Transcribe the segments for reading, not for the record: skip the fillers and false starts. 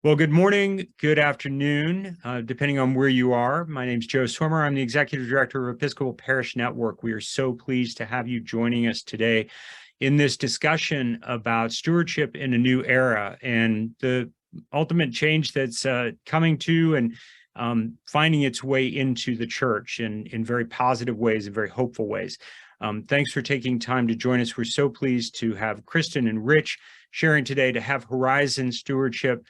Well, good morning, good afternoon, depending on where you are. My name is Joe Swimmer. I'm the Executive Director of Episcopal Parish Network. We are so pleased to have you joining us today in this discussion about stewardship in a new era and the ultimate change that's coming to and finding its way into the church in very positive ways and very hopeful ways. Thanks for taking time to join us. We're so pleased to have Kristen and Rich sharing today, to have Horizon Stewardship,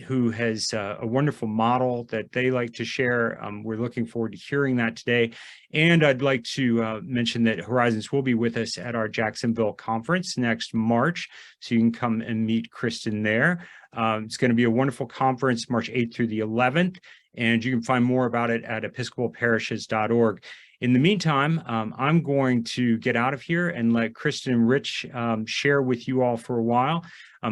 who has a wonderful model that they like to share. We're looking forward to hearing that today. And I'd like to mention that Horizons will be with us at our Jacksonville conference next March, so you can come and meet Kristen there. It's going to be a wonderful conference, March 8th through the 11th, and you can find more about it at episcopalparishes.org. In the meantime, I'm going to get out of here and let Kristen and Rich share with you all for a while.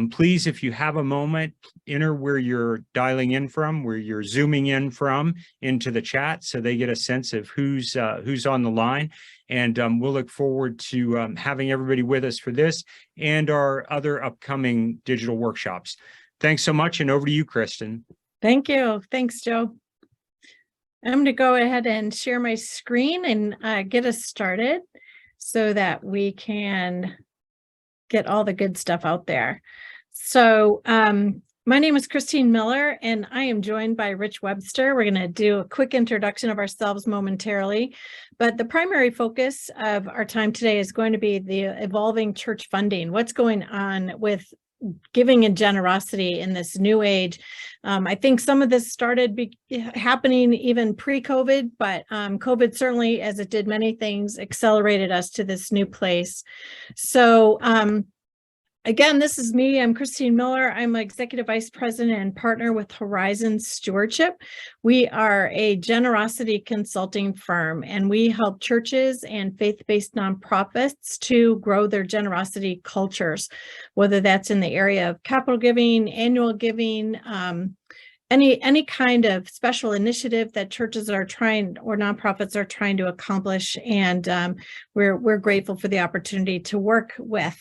Please, if you have a moment, enter where you're dialing in from, where you're zooming in from into the chat, so they get a sense of who's on the line. And we'll look forward to having everybody with us for this and our other upcoming digital workshops. Thanks so much, and over to you, Kristen. Thank you. Thanks, Joe. I'm going to go ahead and share my screen and get us started so that we can get all the good stuff out there. So my name is Christine Miller, and I am joined by Rich Webster. We're going to do a quick introduction of ourselves momentarily, but the primary focus of our time today is going to be the evolving church funding. What's going on with giving and generosity in this new age. I think some of this started happening even pre-COVID, but COVID certainly, as it did many things, accelerated us to this new place. So again, this is me. I'm Christine Miller. I'm Executive Vice President and partner with Horizon Stewardship. We are a generosity consulting firm, and we help churches and faith-based nonprofits to grow their generosity cultures, whether that's in the area of capital giving, annual giving, any kind of special initiative that churches are trying or nonprofits are trying to accomplish. And we're grateful for the opportunity to work with.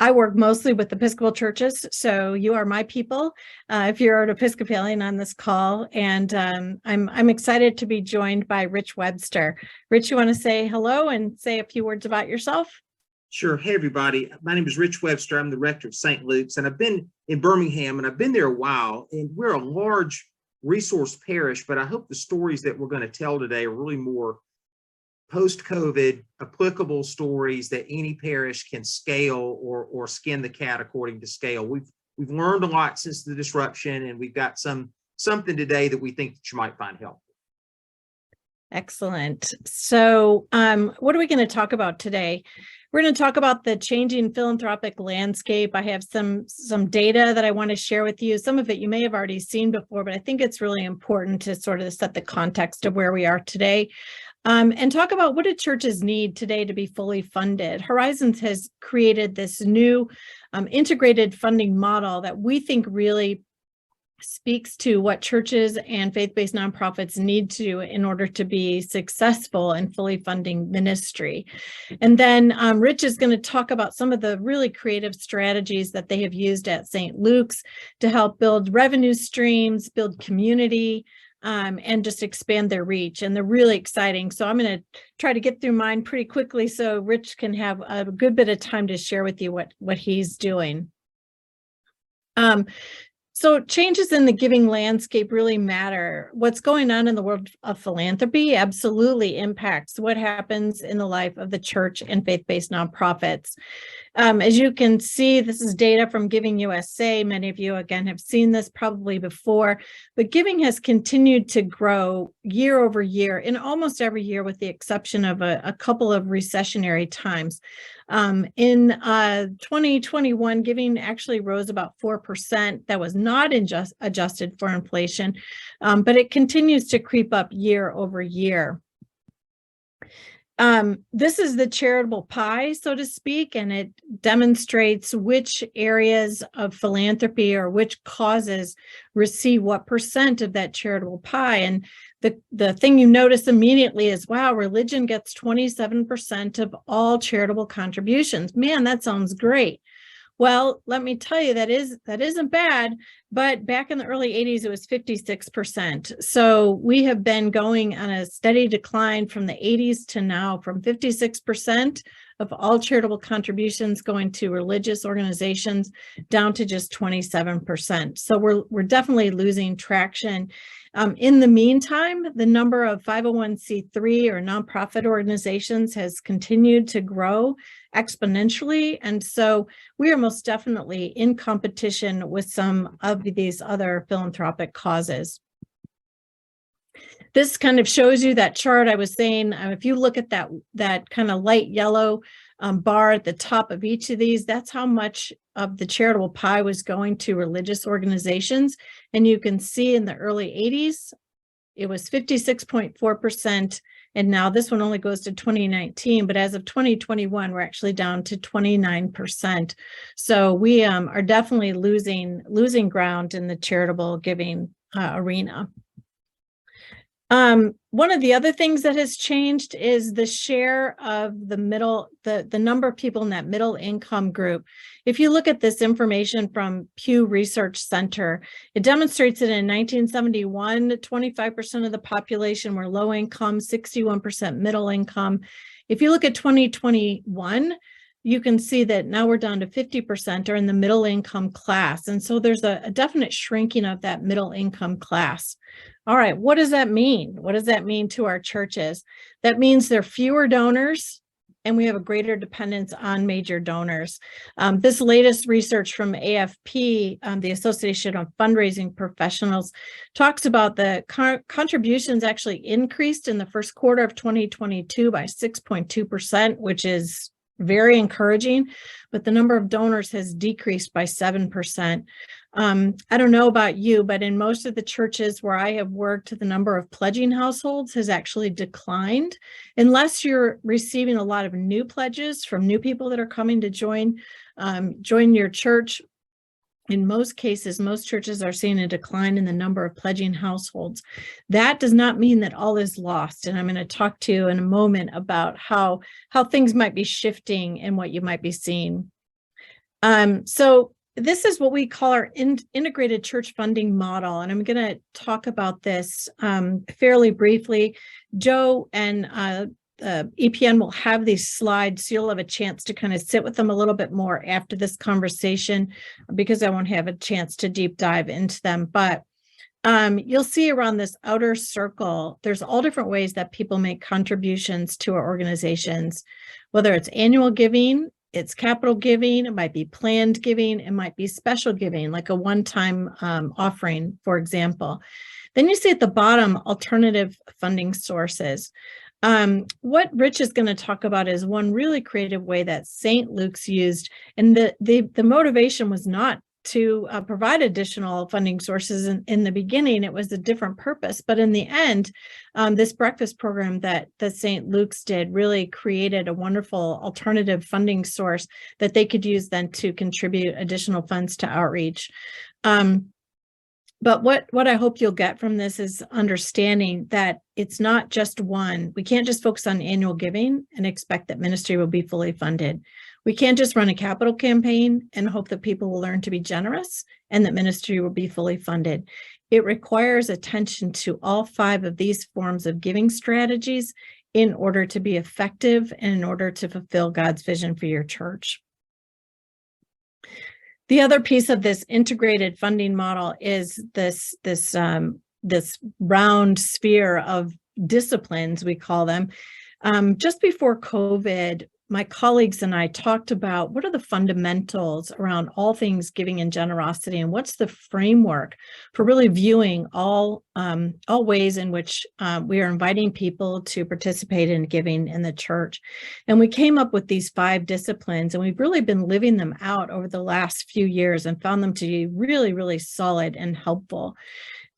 I work mostly with Episcopal churches, so you are my people if you're an Episcopalian on this call. And I'm excited to be joined by Rich Webster. Rich, you want to say hello and say a few words about yourself? Sure. Hey, everybody. My name is Rich Webster. I'm the rector of St. Luke's, and I've been in Birmingham, and I've been there a while. And we're a large resource parish, but I hope the stories that we're going to tell today are really more post-COVID applicable stories that any parish can scale or skin the cat according to scale. We've learned a lot since the disruption, and we've got something today that we think that you might find helpful. Excellent. So what are we going to talk about today? We're going to talk about the changing philanthropic landscape. I have some data that I want to share with you. Some of it you may have already seen before, but I think it's really important to sort of set the context of where we are today. And talk about what do churches need today to be fully funded. Horizons has created this new integrated funding model that we think really speaks to what churches and faith-based nonprofits need to do in order to be successful in fully funding ministry. And then Rich is going to talk about some of the really creative strategies that they have used at St. Luke's to help build revenue streams, build community, and just expand their reach. And they're really exciting. So I'm going to try to get through mine pretty quickly so Rich can have a good bit of time to share with you what he's doing. So changes in the giving landscape really matter. What's going on in the world of philanthropy absolutely impacts what happens in the life of the church and faith-based nonprofits. As you can see, this is data from Giving USA. Many of you, again, have seen this probably before, but giving has continued to grow year over year in almost every year, with the exception of a couple of recessionary times. In 2021, giving actually rose about 4%. That was not adjusted for inflation, but it continues to creep up year over year. This is the charitable pie, so to speak, and it demonstrates which areas of philanthropy or which causes receive what percent of that charitable pie. And the thing you notice immediately is, wow, religion gets 27% of all charitable contributions. Man, that sounds great. Well, let me tell you, that isn't bad, but back in the early 80s, it was 56%. So we have been going on a steady decline from the 80s to now, from 56% of all charitable contributions going to religious organizations down to just 27%. So we're definitely losing traction. In the meantime, the number of 501c3 or nonprofit organizations has continued to grow exponentially. And so we are most definitely in competition with some of these other philanthropic causes. This kind of shows you that chart I was saying. If you look at that kind of light yellow bar at the top of each of these, that's how much of the charitable pie was going to religious organizations. And you can see in the early 80s, it was 56.4%. And now this one only goes to 2019, but as of 2021, we're actually down to 29%. So we are definitely losing ground in the charitable giving arena. One of the other things that has changed is the share of the number of people in that middle income group. If you look at this information from Pew Research Center, it demonstrates that in 1971, 25% of the population were low income, 61% middle income. If you look at 2021, you can see that now we're down to 50% are in the middle income class. And so there's a definite shrinking of that middle income class. All right, what does that mean? What does that mean to our churches? That means there are fewer donors and we have a greater dependence on major donors. This latest research from AFP, the Association of Fundraising Professionals, talks about the contributions actually increased in the first quarter of 2022 by 6.2%, which is very encouraging, but the number of donors has decreased by 7%. I don't know about you, but in most of the churches where I have worked, the number of pledging households has actually declined. Unless you're receiving a lot of new pledges from new people that are coming to join your church, in most cases, most churches are seeing a decline in the number of pledging households. That does not mean that all is lost. And I'm going to talk to you in a moment about how things might be shifting and what you might be seeing. So this is what we call our integrated church funding model. And I'm going to talk about this fairly briefly. Joe and EPN will have these slides, so you'll have a chance to kind of sit with them a little bit more after this conversation, because I won't have a chance to deep dive into them. But you'll see around this outer circle, there's all different ways that people make contributions to our organizations, whether it's annual giving, it's capital giving, it might be planned giving, it might be special giving, like a one-time offering, for example. Then you see at the bottom, alternative funding sources. What Rich is going to talk about is one really creative way that St. Luke's used, and the motivation was not to provide additional funding sources in the beginning. It was a different purpose, but in the end, this breakfast program that St. Luke's did really created a wonderful alternative funding source that they could use then to contribute additional funds to outreach. But what I hope you'll get from this is understanding that it's not just one. We can't just focus on annual giving and expect that ministry will be fully funded. We can't just run a capital campaign and hope that people will learn to be generous and that ministry will be fully funded. It requires attention to all 5 of these forms of giving strategies in order to be effective and in order to fulfill God's vision for your church. The other piece of this integrated funding model is this round sphere of disciplines, we call them. Just before COVID, my colleagues and I talked about what are the fundamentals around all things giving and generosity, and what's the framework for really viewing all ways in which we are inviting people to participate in giving in the church. And we came up with these 5 disciplines, and we've really been living them out over the last few years and found them to be really, really solid and helpful.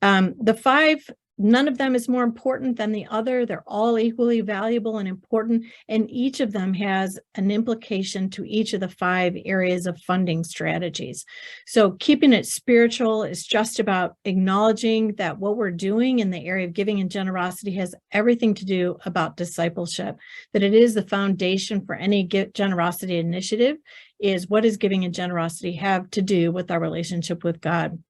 The 5 None of them is more important than the other. They're all equally valuable and important, and each of them has an implication to each of the 5 areas of funding strategies. So keeping it spiritual is just about acknowledging that what we're doing in the area of giving and generosity has everything to do about discipleship, that it is the foundation for any generosity initiative. Is what does giving and generosity have to do with our relationship with God?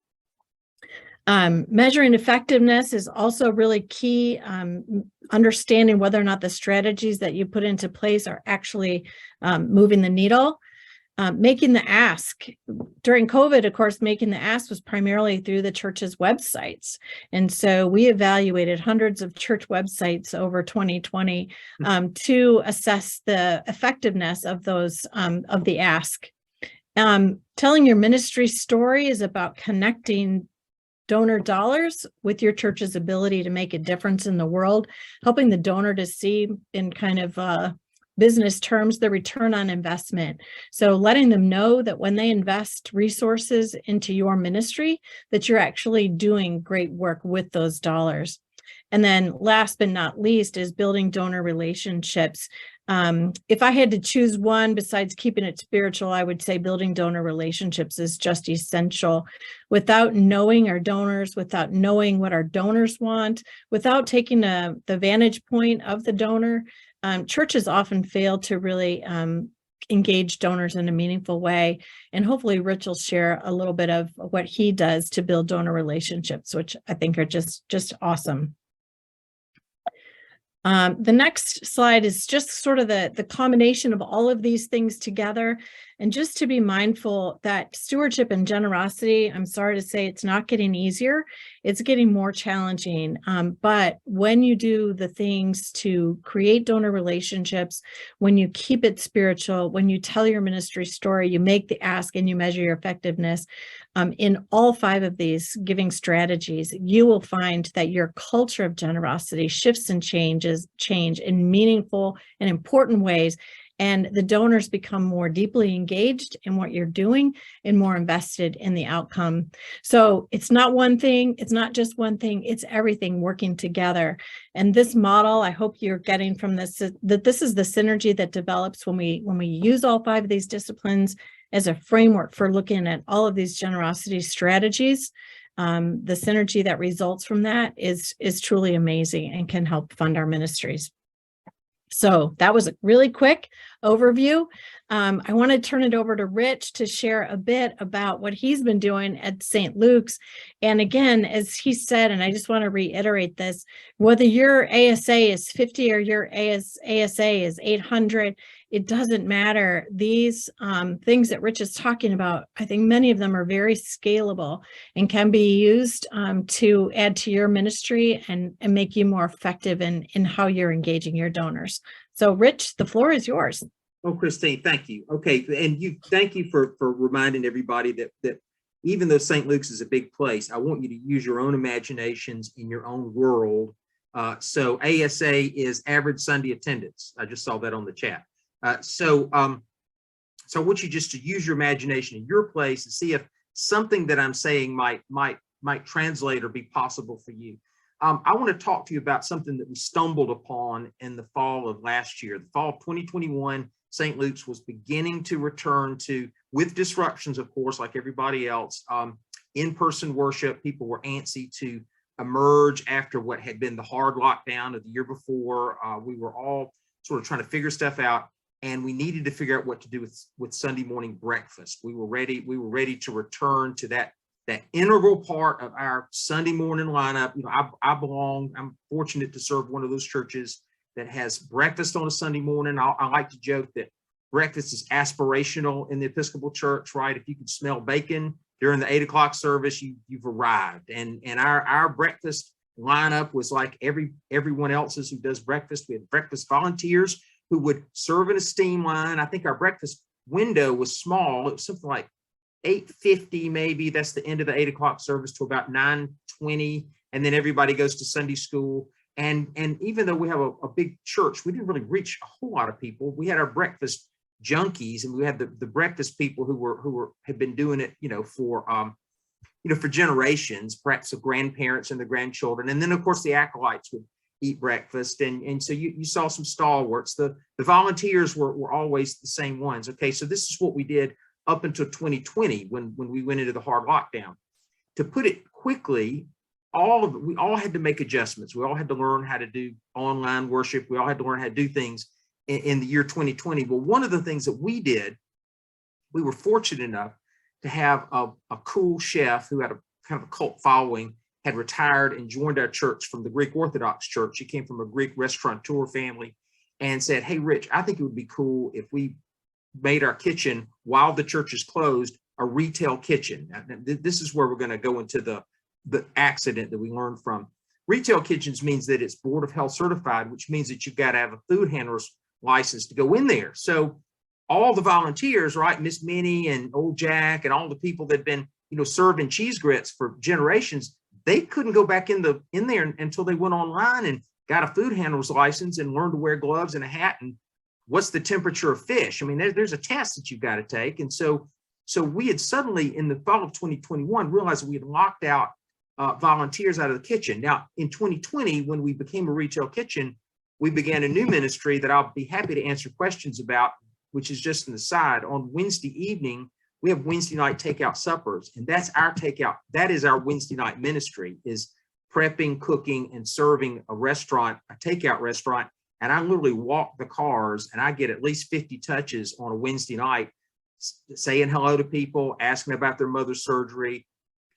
Measuring effectiveness is also really key. Understanding whether or not the strategies that you put into place are actually moving the needle. Making the ask. During COVID, of course, making the ask was primarily through the church's websites. And so we evaluated hundreds of church websites over 2020 to assess the effectiveness of those, of the ask. Telling your ministry story is about connecting donor dollars with your church's ability to make a difference in the world, helping the donor to see in kind of business terms the return on investment. So letting them know that when they invest resources into your ministry, that you're actually doing great work with those dollars. And then last but not least is building donor relationships. If I had to choose one besides keeping it spiritual, I would say building donor relationships is just essential. Without knowing our donors, without knowing what our donors want, without taking the vantage point of the donor, churches often fail to really engage donors in a meaningful way. And hopefully Rich will share a little bit of what he does to build donor relationships, which I think are just awesome. The next slide is just sort of the combination of all of these things together, and just to be mindful that stewardship and generosity, I'm sorry to say, it's not getting easier, it's getting more challenging. But when you do the things to create donor relationships, when you keep it spiritual, when you tell your ministry story, you make the ask and you measure your effectiveness, in all 5 of these giving strategies, you will find that your culture of generosity shifts and change in meaningful and important ways. And the donors become more deeply engaged in what you're doing and more invested in the outcome. So it's not one thing, it's not just one thing, it's everything working together. And this model, I hope you're getting from this, that this is the synergy that develops when we use all 5 of these disciplines as a framework for looking at all of these generosity strategies. The synergy that results from that is truly amazing and can help fund our ministries. So that was a really quick overview. I want to turn it over to Rich to share a bit about what he's been doing at St. Luke's. And again, as he said, and I just want to reiterate this, whether your ASA is 50 or your ASA is 800, it doesn't matter. These things that Rich is talking about, I think many of them are very scalable and can be used to add to your ministry and make you more effective in how you're engaging your donors. So Rich, the floor is yours. Oh, Christine, thank you. Okay, and thank you for reminding everybody that even though St. Luke's is a big place, I want you to use your own imaginations in your own world. So ASA is average Sunday attendance. I just saw that on the chat. So I want you just to use your imagination in your place and see if something that I'm saying might translate or be possible for you. I want to talk to you about something that we stumbled upon in the fall of last year. The fall of 2021, St. Luke's was beginning to return to, with disruptions, of course, like everybody else, in-person worship. People were antsy to emerge after what had been the hard lockdown of the year before. We were all sort of trying to figure stuff out, and we needed to figure out what to do with Sunday morning breakfast. We were ready to return to that integral part of our Sunday morning lineup. You know, I'm fortunate to serve one of those churches that has breakfast on a Sunday morning. I like to joke that breakfast is aspirational in the Episcopal Church, right? If you could smell bacon during the 8 o'clock service, you've arrived. And our breakfast lineup was like everyone else's who does breakfast. We had breakfast volunteers who would serve in a steam line. I think our breakfast window was small. It was something like 8:50 maybe. That's the end of the 8 o'clock service to about 9:20. And then everybody goes to Sunday school. And even though we have a big church, we didn't really reach a whole lot of people. We had our breakfast junkies, and we had the breakfast people who had been doing it, you know, for for generations, perhaps the grandparents and the grandchildren. And then, of course, the acolytes would eat breakfast. And so you saw some stalwarts. The volunteers were always the same ones. Okay, so this is what we did up until 2020 when we went into the hard lockdown. To put it quickly, we all had to make adjustments. We all had to learn how to do online worship. We all had to learn how to do things in the year 2020. Well, one of the things that we did, we were fortunate enough to have a cool chef who had a kind of a cult following, had retired and joined our church from the Greek Orthodox Church. He came from a Greek restaurateur family and said, "Hey, Rich, I think it would be cool if we made our kitchen, while the church is closed, a retail kitchen." Now, this is where we're going to go into the accident that we learned from. Retail kitchens means that it's Board of Health certified, which means that you've got to have a food handler's license to go in there. So all the volunteers, right, Miss Minnie and old Jack and all the people that had been, serving cheese grits for generations, they couldn't go back in there until they went online and got a food handler's license and learned to wear gloves and a hat. And what's the temperature of fish? I mean, there's a test that you've got to take. And so we had suddenly, in the fall of 2021, realized that we had locked out volunteers out of the kitchen. Now, in 2020, when we became a retail kitchen, we began a new ministry that I'll be happy to answer questions about, which is just an aside. On Wednesday evening, we have Wednesday night takeout suppers, and that's our takeout. That is our Wednesday night ministry, is prepping, cooking, and serving a takeout restaurant. And I literally walk the cars, and I get at least 50 touches on a Wednesday night, saying hello to people, asking about their mother's surgery,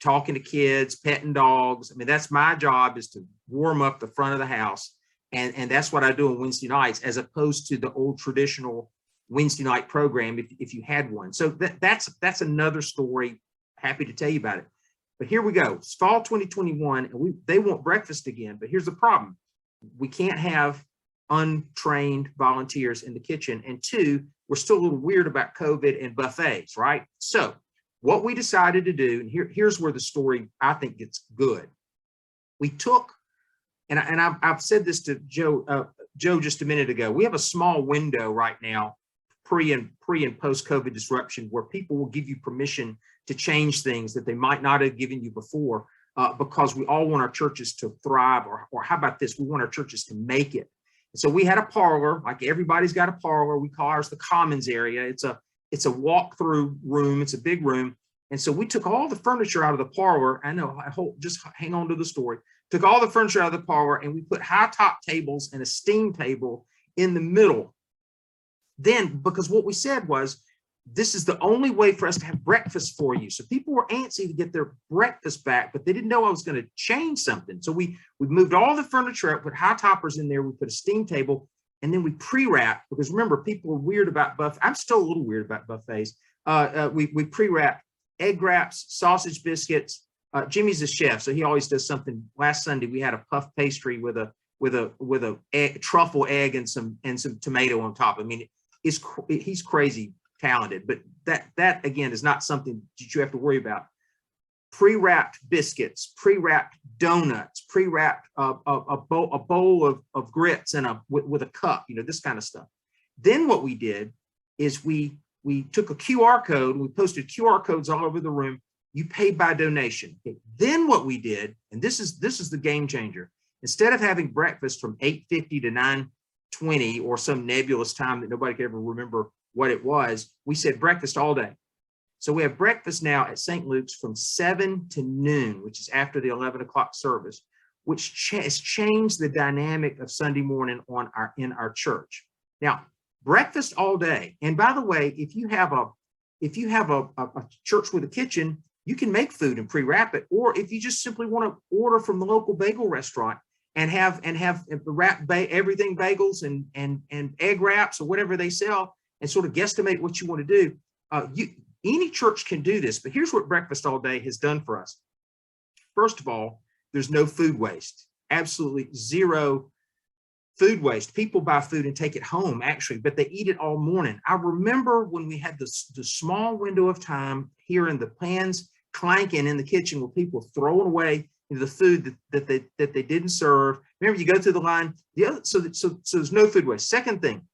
talking to kids, petting dogs. I mean, that's my job, is to warm up the front of the house. And that's what I do on Wednesday nights, as opposed to the old traditional Wednesday night program, if you had one. So that's another story. Happy to tell you about it. But here we go. It's fall 2021, and they want breakfast again. But here's the problem. We can't have untrained volunteers in the kitchen. And two, we're still a little weird about COVID and buffets, right? So what we decided to do, and here's where the story, I think, gets good. We took, and I've said this to Joe just a minute ago, we have a small window right now, pre and post COVID disruption, where people will give you permission to change things that they might not have given you before, because we all want our churches to thrive, or how about this? We want our churches to make it. And so we had a parlor, like everybody's got a parlor. We call ours the commons area. It's a walk-through room. It's a big room. And so we took all the furniture out of the parlor. I know, just hang on to the story. Took all the furniture out of the parlor, and we put high top tables and a steam table in the middle. Then, because what we said was, this is the only way for us to have breakfast for you. So people were antsy to get their breakfast back, but they didn't know I was going to change something. So we moved all the furniture up, put high toppers in there. We put a steam table, and then we pre-wrapped, because remember, people are weird about buffets. I'm still a little weird about buffets. We pre-wrapped egg wraps, sausage biscuits. Jimmy's a chef, so he always does something. Last Sunday, we had a puff pastry with a truffle egg and some tomato on top. I mean, he's crazy talented, but that again is not something that you have to worry about. Pre-wrapped biscuits, pre-wrapped donuts, pre-wrapped a bowl of grits and with a cup, this kind of stuff. Then what we did is we took a QR code, and we posted QR codes all over the room. You pay by donation. Okay. Then what we did, and this is the game changer. Instead of having breakfast from 8:50 to 9:20 or some nebulous time that nobody could ever remember what it was, we said breakfast all day. So we have breakfast now at St. Luke's from 7 to noon, which is after the 11 o'clock service, which has changed the dynamic of Sunday morning in our church. Now, breakfast all day. And by the way, if you have a church with a kitchen, you can make food and pre-wrap it. Or if you just simply want to order from the local bagel restaurant and have wrap everything bagels and egg wraps or whatever they sell, and sort of guesstimate what you want to do. Any church can do this, but here's what breakfast all day has done for us. First of all, there's no food waste, absolutely zero food waste. People buy food and take it home, actually, but they eat it all morning. I remember when we had the small window of time here, in the pans clanking in the kitchen, where people throwing away the food that they didn't serve. Remember, you go through the line. So there's no food waste. Second thing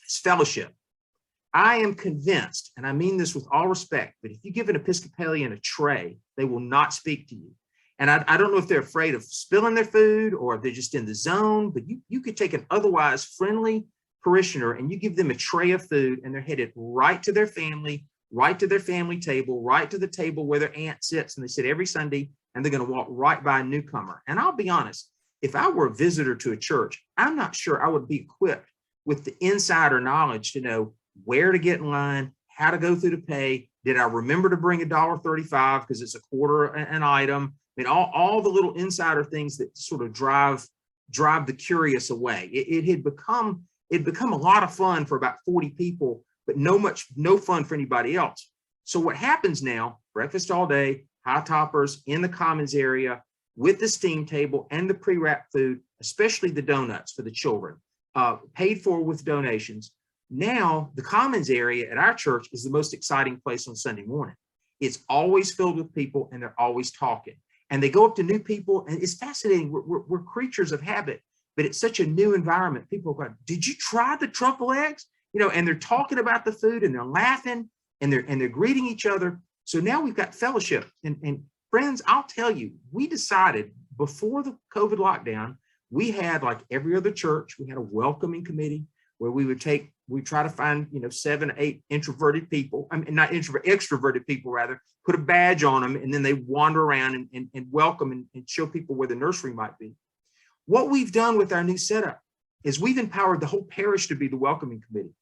is fellowship. I am convinced, and I mean this with all respect, but if you give an Episcopalian a tray, they will not speak to you. And I don't know if they're afraid of spilling their food or if they're just in the zone, but you could take an otherwise friendly parishioner and you give them a tray of food and they're headed right to their family table, right to the table where their aunt sits, and they sit every Sunday, and they're going to walk right by a newcomer. And I'll be honest, if I were a visitor to a church, I'm not sure I would be equipped with the insider knowledge to know where to get in line, how to go through to pay. Did I remember to bring $1.35 because it's a quarter an item? I mean, all the little insider things that sort of drive the curious away. It had become a lot of fun for about 40 people, but no fun for anybody else. So what happens now, breakfast all day, high toppers in the commons area with the steam table and the pre-wrapped food, especially the donuts for the children, paid for with donations. Now the commons area at our church is the most exciting place on Sunday morning. It's always filled with people and they're always talking. And they go up to new people, and it's fascinating. We're creatures of habit, but it's such a new environment. People are going, "Did you try the truffle eggs?" You know, and they're talking about the food and they're laughing and they're greeting each other. So now we've got fellowship. And friends, I'll tell you, we decided before the COVID lockdown, we had, like every other church, we had a welcoming committee where we try to find, 7 or 8 introverted people, I mean, not extroverted people rather, put a badge on them, and then they wander around and welcome and show people where the nursery might be. What we've done with our new setup is we've empowered the whole parish to be the welcoming committee.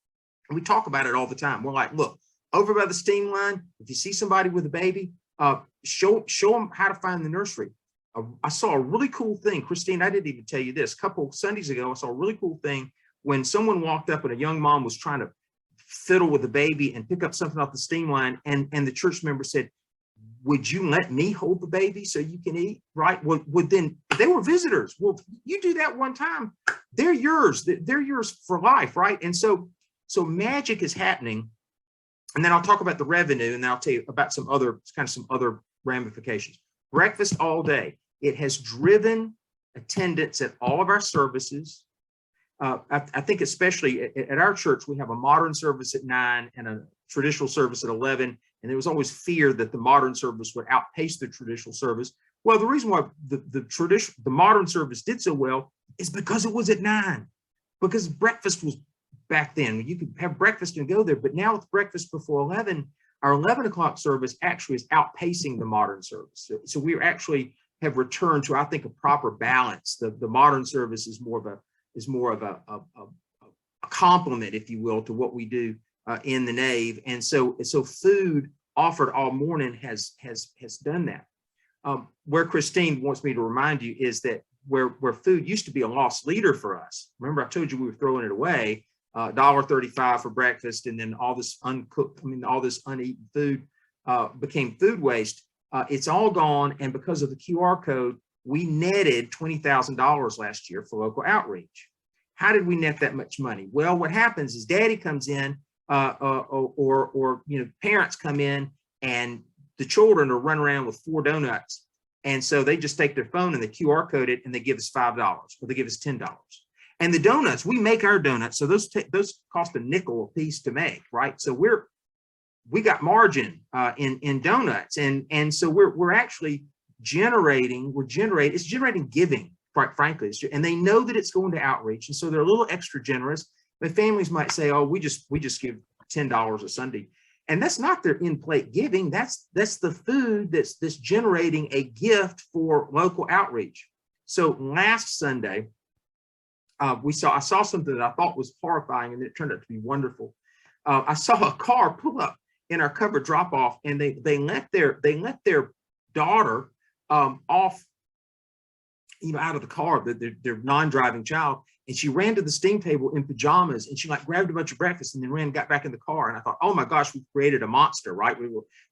And we talk about it all the time. We're like, look, over by the steam line, if you see somebody with a baby, show them how to find the nursery. I saw a really cool thing. Christine, I didn't even tell you this. A couple Sundays ago, I saw a really cool thing when someone walked up and a young mom was trying to fiddle with the baby and pick up something off the steam line. And the church member said, "Would you let me hold the baby so you can eat?" Right? Well, then they were visitors. Well, you do that one time, they're yours. They're yours for life, right? And so magic is happening. And then I'll talk about the revenue, and then I'll tell you about some other ramifications. Breakfast all day. It has driven attendance at all of our services. I think especially at our church, we have a modern service at 9 and a traditional service at 11. And there was always fear that the modern service would outpace the traditional service. Well, the reason why the modern service did so well is because it was at 9, because breakfast was back then. You could have breakfast and go there, but now with breakfast before 11, our 11 o'clock service actually is outpacing the modern service. So we actually have returned to, I think, a proper balance. The modern service is more of a complement, if you will, to what we do in the nave. And so food offered all morning has done that. Where Christine wants me to remind you is that where food used to be a lost leader for us. Remember, I told you we were throwing it away, $1.35 for breakfast, and then all this uneaten food became food waste. It's all gone, and because of the QR code, we netted $20,000 last year for local outreach. How did we net that much money? Well, what happens is Daddy comes in, or parents come in, and the children are running around with 4 donuts, and so they just take their phone and they QR code it, and they give us $5 or they give us $10. And the donuts, we make our donuts, so those cost a nickel a piece to make, right? So we got margin in donuts, and so we're actually generating giving, quite frankly, and they know that it's going to outreach, and so they're a little extra generous. But families might say, "Oh, we just give $10 a Sunday," and that's not their in-plate giving. That's the food that's generating a gift for local outreach. So last Sunday, I saw something that I thought was horrifying, and it turned out to be wonderful. I saw a car pull up in our covered drop-off, and they let their daughter off, out of the car, their non-driving child, and she ran to the steam table in pajamas, and she grabbed a bunch of breakfast and then got back in the car. And I thought, oh my gosh, we've created a monster, right?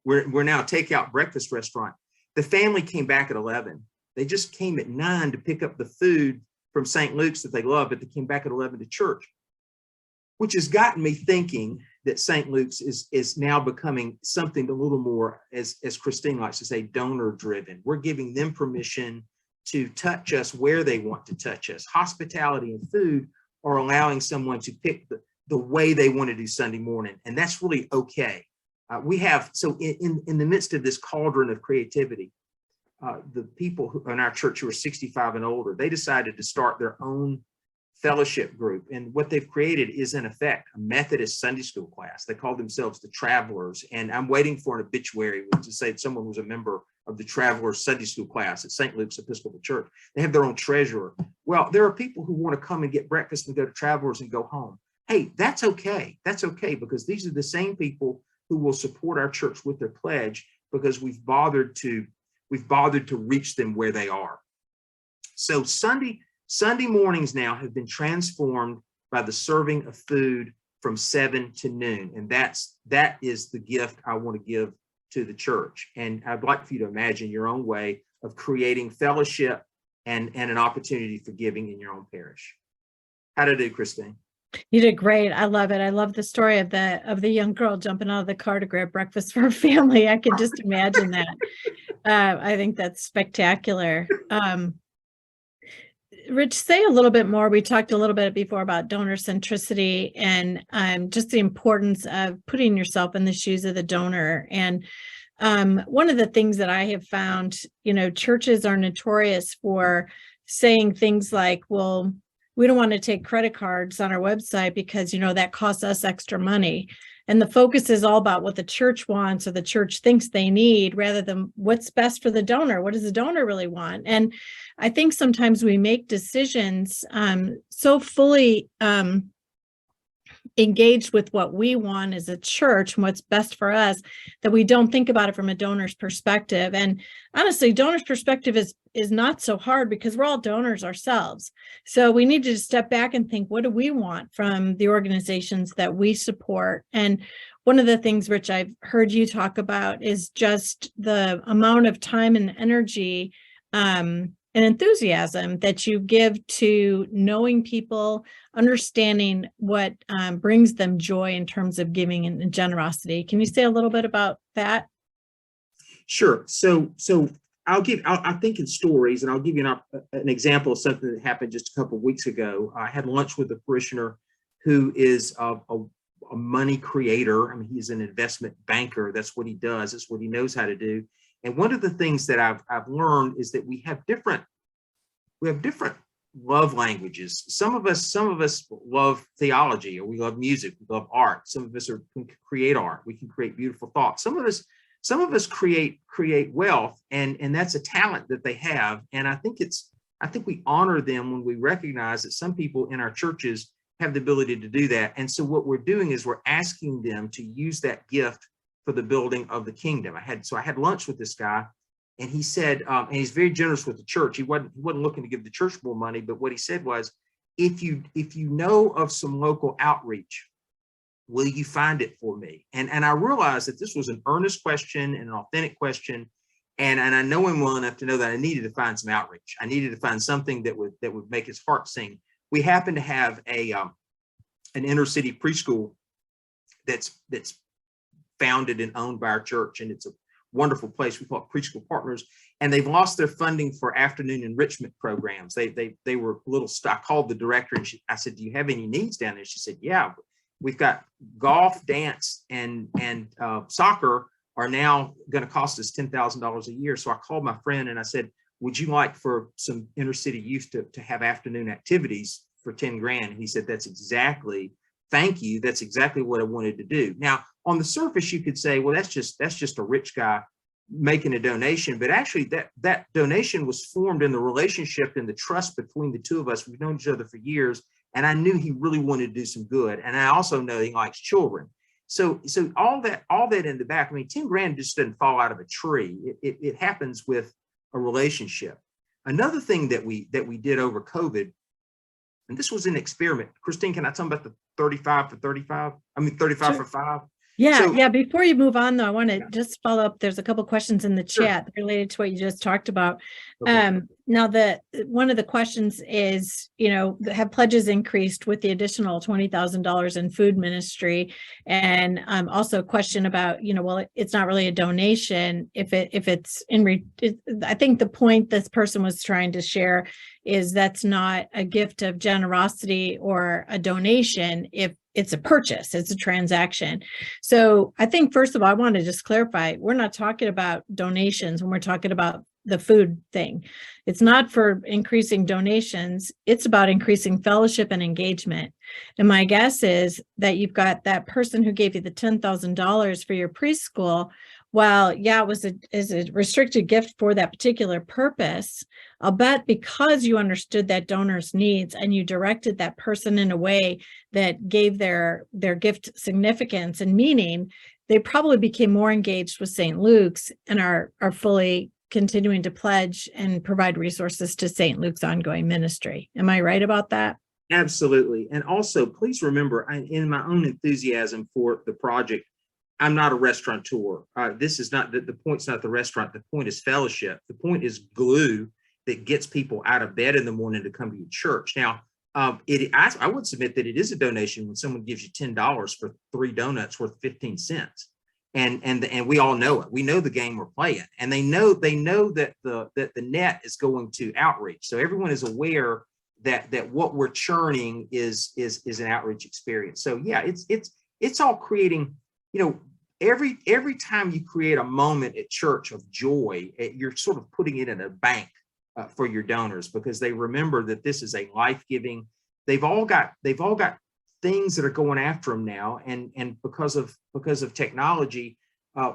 We're now a takeout breakfast restaurant. The family came back at 11. They just came at 9 to pick up the food from St. Luke's that they love, but they came back at 11 to church, which has gotten me thinking that St. Luke's is now becoming something a little more, as Christine likes to say, donor driven. We're giving them permission to touch us where they want to touch us. Hospitality and food are allowing someone to pick the way they want to do Sunday morning, and that's really okay. We have, so in the midst of this cauldron of creativity, the people who in our church who are 65 and older, they decided to start their own fellowship group. And what they've created is, in effect, a Methodist Sunday school class. They call themselves the Travelers. And I'm waiting for an obituary to say that someone was a member of the Travelers Sunday school class at St. Luke's Episcopal Church. They have their own treasurer. Well, there are people who want to come and get breakfast and go to Travelers and go home. Hey, that's okay. That's okay, because these are the same people who will support our church with their pledge, because we've bothered to reach them where they are. So Sunday mornings now have been transformed by the serving of food from 7 to noon. And that is the gift I want to give to the church. And I'd like for you to imagine your own way of creating fellowship and an opportunity for giving in your own parish. How did I do, Christine? You did great. I love it. I love the story of the young girl jumping out of the car to grab breakfast for her family. I could just imagine that. I think that's spectacular. Rich, say a little bit more. We talked a little bit before about donor centricity and just the importance of putting yourself in the shoes of the donor. And one of the things that I have found, churches are notorious for saying things like, well, we don't want to take credit cards on our website because, that costs us extra money. And the focus is all about what the church wants or the church thinks they need, rather than what's best for the donor. What does the donor really want? And I think sometimes we make decisions so fully engaged with what we want as a church and what's best for us that we don't think about it from a donor's perspective. And honestly, donor's perspective is not so hard because we're all donors ourselves. So we need to step back and think, what do we want from the organizations that we support? And one of the things, Rich, I've heard you talk about is just the amount of time and energy and enthusiasm that you give to knowing people, understanding what brings them joy in terms of giving and generosity. Can you say a little bit about that? Sure. So I'll think in stories, and I'll give you an example of something that happened just a couple of weeks ago. I had lunch with a parishioner who is a money creator. I mean, he's an investment banker. That's what he does. That's what he knows how to do. And one of the things that I've learned is that we have different love languages. Some of us love theology, or we love music, we love art. Some of us can create art. We can create beautiful thoughts. Some of us create wealth, and that's a talent that they have. And I think we honor them when we recognize that some people in our churches have the ability to do that. And so what we're doing is we're asking them to use that gift for the building of the kingdom. I had lunch with this guy, and he said, and he's very generous with the church. He wasn't looking to give the church more money, but what he said was, if you know of some local outreach, will you find it for me? And I realized that this was an earnest question and an authentic question. And I know him well enough to know that I needed to find some outreach. I needed to find something that would make his heart sing. We happen to have an inner city preschool that's founded and owned by our church, and it's a wonderful place. We call it Preschool Partners, and they've lost their funding for afternoon enrichment programs. They were a little stuck. I called the director, and I said, "Do you have any needs down there?" She said, "Yeah, we've got golf, dance, and soccer are now going to cost us $10,000 a year." So I called my friend and I said, "Would you like for some inner city youth to have afternoon activities for 10 grand?" And he said, "Thank you. That's exactly what I wanted to do." Now, on the surface, you could say, well, that's just a rich guy making a donation. But actually, that donation was formed in the relationship and the trust between the two of us. We've known each other for years, and I knew he really wanted to do some good. And I also know he likes children. So all that in the back, I mean, 10 grand just doesn't fall out of a tree. It happens with a relationship. Another thing that we did over COVID, and this was an experiment. Christine, can I tell them about the 35 for 35? I mean, 35 Sure. for 5? Yeah. Before you move on, though, I want to just follow up. There's a couple questions in the chat related to what you just talked about. Okay. Now, one of the questions is, have pledges increased with the additional $20,000 in food ministry? And also a question about, well, it's not really a donation if it's I think the point this person was trying to share is that's not a gift of generosity or a donation if it's a purchase, it's a transaction. So I think, first of all, I want to just clarify, we're not talking about donations when we're talking about the food thing. It's not for increasing donations. It's about increasing fellowship and engagement. And my guess is that you've got that person who gave you the $10,000 for your preschool. While, yeah, it was a restricted gift for that particular purpose, I'll bet because you understood that donor's needs and you directed that person in a way that gave their gift significance and meaning, they probably became more engaged with St. Luke's and are fully continuing to pledge and provide resources to St. Luke's ongoing ministry. Am I right about that? Absolutely. And also, please remember, in my own enthusiasm for the project, I'm not a restaurateur. This is not the point's not the restaurant. The point is fellowship. The point is glue that gets people out of bed in the morning to come to your church. Now, I would submit that it is a donation when someone gives you $10 for 3 donuts worth 15 cents. And we all know it. We know the game we're playing, and they know that the net is going to outreach. So everyone is aware that what we're churning is an outreach experience. So yeah, it's all creating, every time you create a moment at church of joy, you're sort of putting it in a bank for your donors, because they remember that this is a life-giving. They've all got things that are going after them now, and because of technology,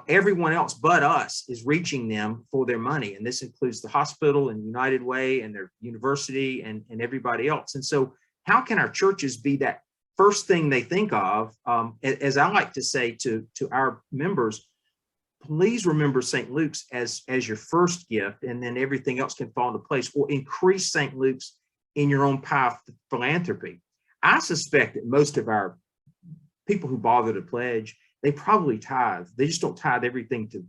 everyone else but us is reaching them for their money, and this includes the hospital and United Way and their university and everybody else. And so, how can our churches be that first thing they think of? As I like to say to our members, please remember St. Luke's as your first gift, and then everything else can fall into place, or increase St. Luke's in your own path to philanthropy. I suspect that most of our people who bother to pledge, they probably tithe. They just don't tithe everything to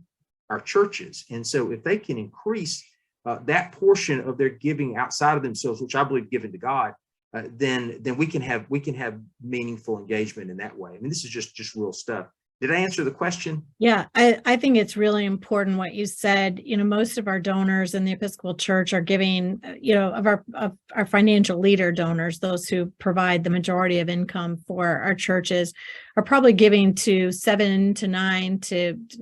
our churches. And so if they can increase that portion of their giving outside of themselves, which I believe given to God, then we can have meaningful engagement in that way. I mean, this is just real stuff. Did I answer the question? Yeah, I think it's really important what you said. Most of our donors in the Episcopal Church are giving, of our financial leader donors, those who provide the majority of income for our churches, are probably giving to 7 to 9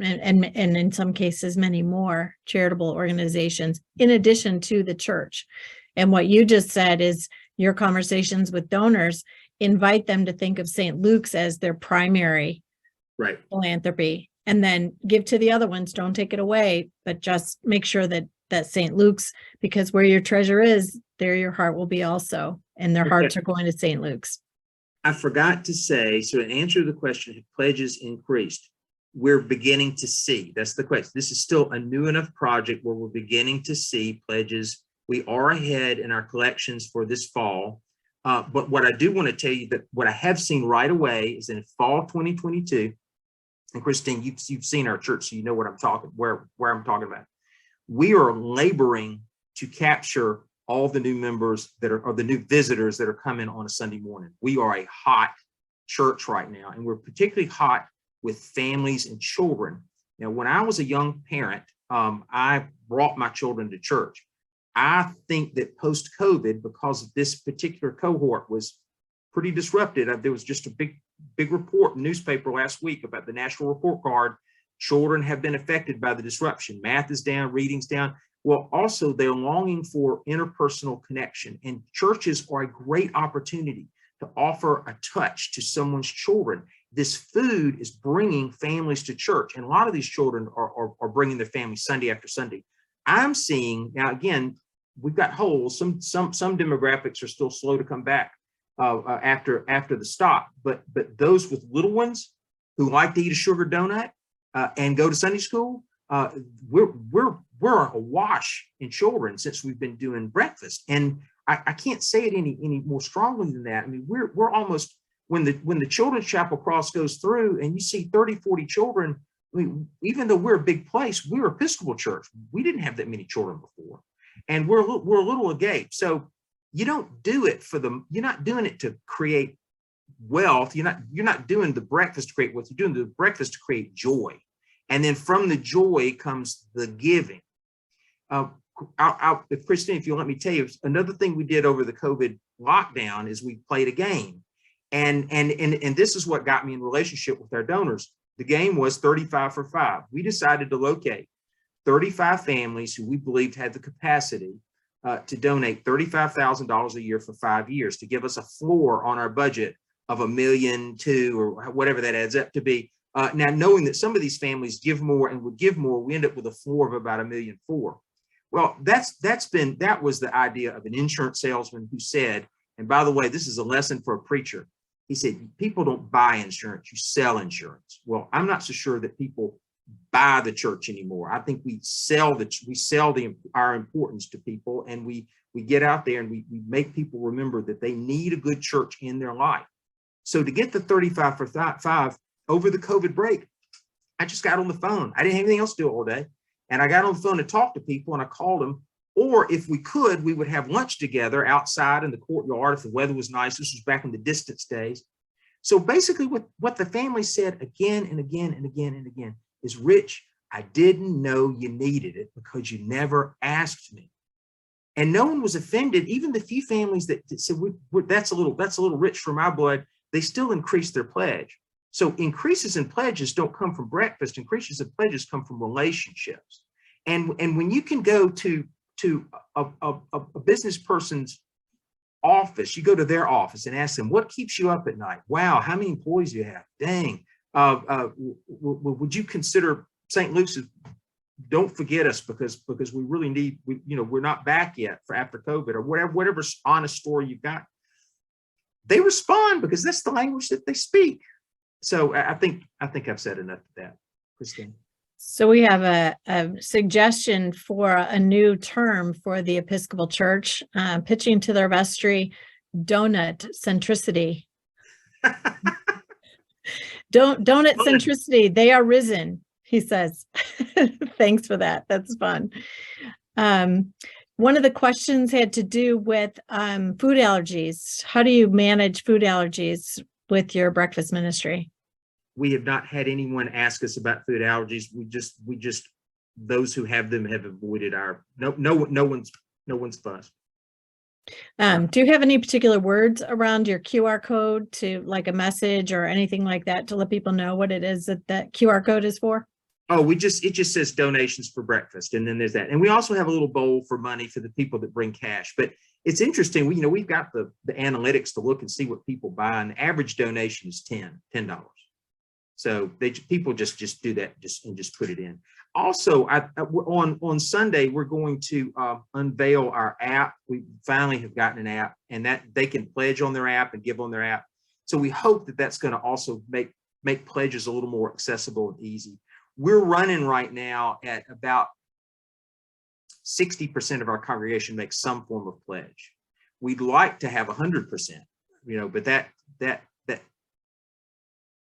and in some cases many more charitable organizations in addition to the church. And what you just said is your conversations with donors invite them to think of St. Luke's as their primary philanthropy, and then give to the other ones. Don't take it away, but just make sure that St. Luke's, because where your treasure is, there your heart will be also, and their hearts are going to St. Luke's. I forgot to say, so in answer to the question, have pledges increased? We're beginning to see, that's the question. This is still a new enough project where we're beginning to see pledges. We are ahead in our collections for this fall. But what I do want to tell you, that what I have seen right away is in fall 2022, and Christine, you've seen our church, so you know what I'm talking, where I'm talking about. We are laboring to capture all the new members or the new visitors that are coming on a Sunday morning. We are a hot church right now, and we're particularly hot with families and children. Now, when I was a young parent, I brought my children to church. I think that post-COVID, because this particular cohort was pretty disrupted, there was just a big report in the newspaper last week about the National Report Card. Children have been affected by the disruption. Math is down, reading's down. Well, also they're longing for interpersonal connection, and churches are a great opportunity to offer a touch to someone's children. This food is bringing families to church, and a lot of these children are bringing their families Sunday after Sunday. I'm seeing now, again, we've got holes. Some demographics are still slow to come back after the stop, but those with little ones who like to eat a sugar donut and go to Sunday school, we're awash in children since we've been doing breakfast. And I can't say it any more strongly than that. I mean, we're almost, when the Children's Chapel cross goes through and you see 30, 40 children, I mean, even though we're a big place, we're Episcopal church. We didn't have that many children before, and we're a little agape. So you don't do it you're not doing it to create wealth. You're not doing the breakfast to create wealth. You're doing the breakfast to create joy. And then from the joy comes the giving. Christine, if you'll let me tell you, another thing we did over the COVID lockdown is we played a game. And this is what got me in relationship with our donors. The game was 35 for 5. We decided to locate 35 families who we believed had the capacity to donate $35,000 a year for 5 years, to give us a floor on our budget of $1.2 million or whatever that adds up to be. Now, knowing that some of these families give more and would give more, we end up with a floor of about $1.4 million. Well, that was the idea of an insurance salesman who said, and by the way, this is a lesson for a preacher. He said, people don't buy insurance, you sell insurance. Well, I'm not so sure that people buy the church anymore. I think we sell our importance to people, and we get out there and we make people remember that they need a good church in their life. So to get the 35 for 5 over the COVID break, I just got on the phone. I didn't have anything else to do all day. And I got on the phone to talk to people, and I called them. Or if we could, we would have lunch together outside in the courtyard if the weather was nice. This was back in the distance days. So basically what the family said again and again and again and again is, Rich, I didn't know you needed it because you never asked me. And no one was offended. Even the few families that said, that's a little rich for my blood, they still increased their pledge. So increases in pledges don't come from breakfast. Increases in pledges come from relationships. And when you can go to a business person's office, you go to their office and ask them, what keeps you up at night? Wow, how many employees do you have? Dang. Would you consider St. Luke's? Don't forget us because we really need, we're not back yet for after COVID, or whatever honest story you've got. They respond because that's the language that they speak. So I think I've said enough of that, Christine. So we have a suggestion for a new term for the Episcopal Church, pitching to their vestry, donut centricity. Donut centricity, they are risen, he says. Thanks for that. That's fun. One of the questions had to do with food allergies. How do you manage food allergies with your breakfast ministry? We have not had anyone ask us about food allergies. We just those who have them have avoided our no one's fuss. Do you have any particular words around your QR code, to like a message or anything like that, to let people know what it is that QR code is for? Oh, it just says donations for breakfast, and then there's that. And we also have a little bowl for money for the people that bring cash. But it's interesting, we've got the analytics to look and see what people buy, and the average donation is $10. So people just do that and just put it in. Also, on Sunday, we're going to unveil our app. We finally have gotten an app, and that they can pledge on their app and give on their app. So we hope that that's going to also make pledges a little more accessible and easy. We're running right now at about 60% of our congregation makes some form of pledge. We'd like to have 100%, but that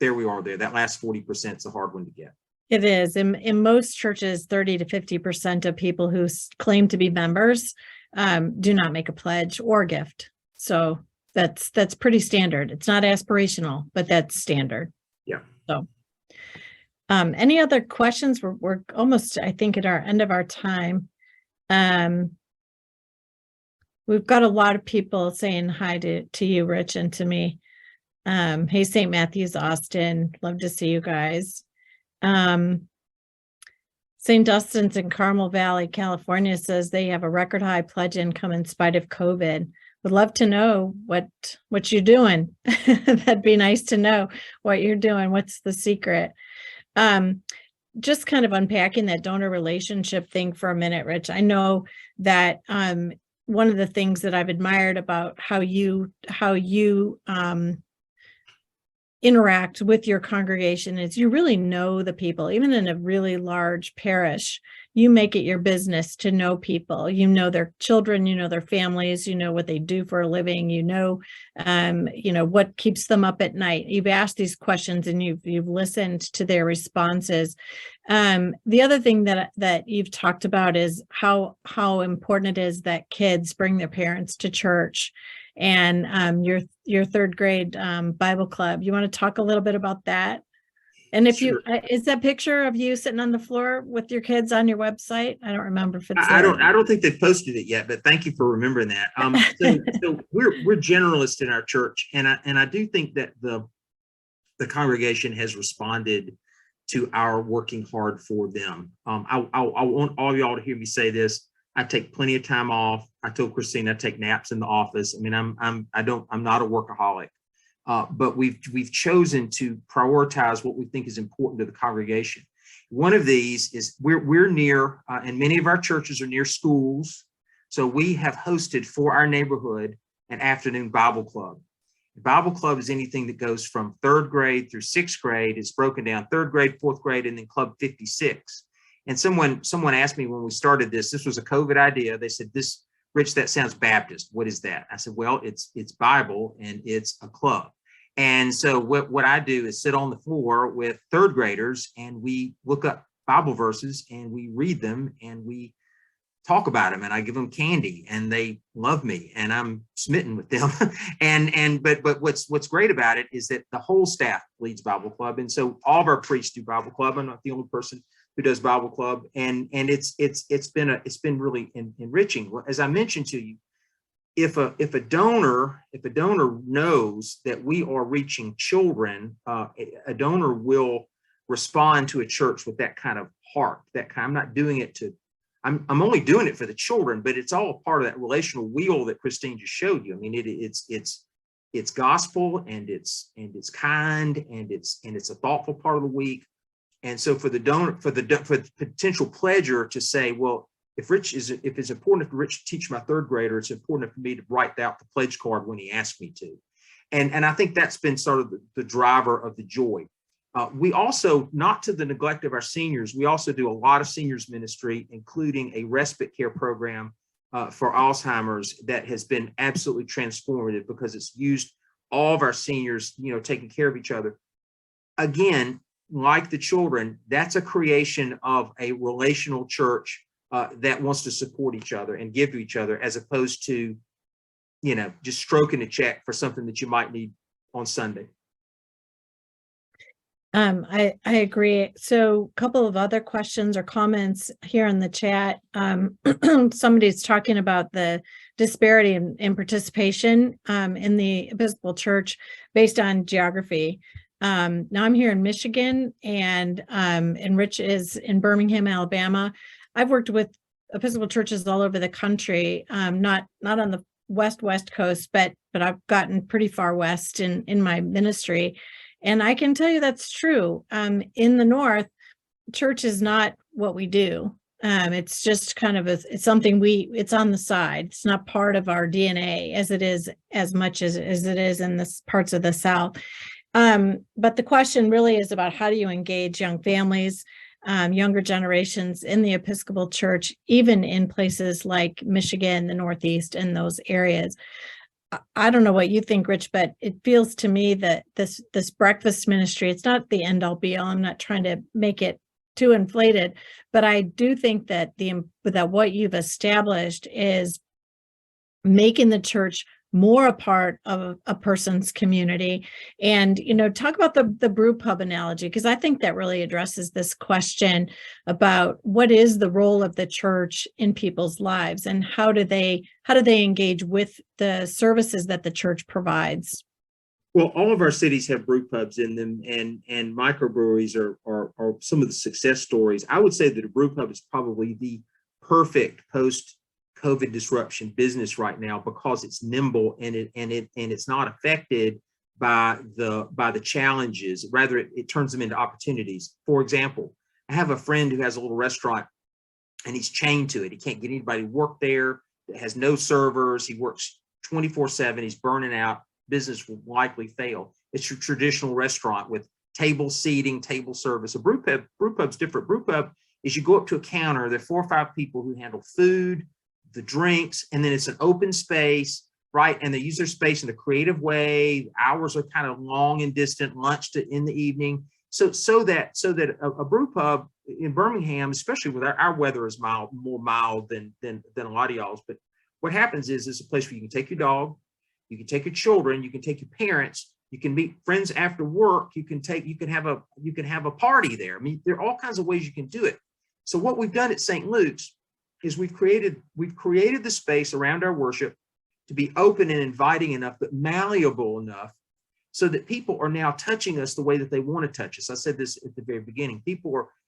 there we are there. That last 40% is a hard one to get. It is. In most churches, 30 to 50% of people who claim to be members do not make a pledge or a gift. So that's pretty standard. It's not aspirational, but that's standard. Yeah. So any other questions? We're almost, I think, at our end of our time. We've got a lot of people saying hi to you, Rich, and to me. Hey, St. Matthew's, Austin. Love to see you guys. St. Dustin's in Carmel Valley, California says they have a record high pledge income in spite of COVID. Would love to know what you're doing. That'd be nice to know what you're doing. What's the secret? Just kind of unpacking that donor relationship thing for a minute, Rich. I know that one of the things that I've admired about how you interact with your congregation is you really know the people. Even in a really large parish, you make it your business to know people. You know their children, you know their families, you know what they do for a living, you know what keeps them up at night. You've asked these questions and you've listened to their responses. The other thing that you've talked about is how important it is that kids bring their parents to church. And your third grade Bible club. You want to talk a little bit about that And if Sure. you, is that picture of you sitting on the floor with your kids on your website? I don't remember if it's I there. don't think they've posted it yet, but thank you for remembering that. So we're generalists in our church, and I do think that the congregation has responded to our working hard for them. I want all y'all to hear me say this. I take plenty of time off. I told Christine I take naps in the office. I mean, I'm not a workaholic, but we've chosen to prioritize what we think is important to the congregation. One of these is we're near, and many of our churches are near schools. So we have hosted for our neighborhood an afternoon Bible club. Bible club is anything that goes from 3rd grade through 6th grade. It's broken down 3rd grade, 4th grade, and then Club 56. And someone asked me when we started this was a COVID idea. They said, Rich, that sounds Baptist. What is that? I said, well, it's Bible and it's a club. And so what I do is sit on the floor with 3rd graders and we look up Bible verses and we read them and we talk about them, and I give them candy and they love me and I'm smitten with them. But what's great about it is that the whole staff leads Bible club. And so all of our priests do Bible club. I'm not the only person who does Bible club. And it's been really enriching. As I mentioned to you, if a donor knows that we are reaching children, a donor will respond to a church with that kind of heart. I'm not doing it to, I'm only doing it for the children, but it's all part of that relational wheel that Christine just showed you. I mean, it's gospel and it's kind and it's a thoughtful part of the week. And so for the donor, for the potential pledger to say, well, if it's important for Rich to teach my 3rd grader, it's important for me to write out the pledge card when he asked me to. And I think that's been sort of the driver of the joy. We also, not to the neglect of our seniors, we also do a lot of seniors ministry, including a respite care program for Alzheimer's that has been absolutely transformative because it's used all of our seniors, taking care of each other. Again, like the children, that's a creation of a relational church that wants to support each other and give to each other, as opposed to, just stroking a check for something that you might need on Sunday. I agree. So a couple of other questions or comments here in the chat. Somebody's talking about the disparity in participation in the Episcopal Church based on geography. Now I'm here in Michigan and Rich is in Birmingham, Alabama. I've worked with Episcopal churches all over the country, not on the west coast, but I've gotten pretty far west in my ministry. And I can tell you that's true. In the North, church is not what we do. It's just kind of it's something it's on the side. It's not part of our DNA as it is as much as it is in the parts of the South. But the question really is about how do you engage young families, younger generations in the Episcopal Church, even in places like Michigan, the Northeast, and those areas. I don't know what you think, Rich, but it feels to me that this breakfast ministry, it's not the end all be all. I'm not trying to make it too inflated, but I do think that that what you've established is making the church more a part of a person's community. And, talk about the brew pub analogy, because I think that really addresses this question about what is the role of the church in people's lives and how do they engage with the services that the church provides? Well, all of our cities have brew pubs in them, and microbreweries are some of the success stories. I would say that a brew pub is probably the perfect post-COVID disruption business right now because it's nimble and it's not affected by the challenges. Rather, it turns them into opportunities. For example, I have a friend who has a little restaurant and he's chained to it. He can't get anybody to work there. It has no servers. He works 24/7. He's burning out. Business will likely fail. It's your traditional restaurant with table seating, table service. A brew pub's different. Brew pub is you go up to a counter. There are 4 or 5 people who handle food, the drinks, and then it's an open space, right? And they use their space in a creative way. Hours are kind of long and distant, lunch in the evening. So that a brew pub in Birmingham, especially with our weather is more mild than a lot of y'all's. But what happens is it's a place where you can take your dog, you can take your children, you can take your parents, You can meet friends after work. You can have a party there. I mean, there are all kinds of ways you can do it. So what we've done at St. Luke's is we've created the space around our worship to be open and inviting enough, but malleable enough so that people are now touching us the way that they want to touch us. I said this at the very beginning.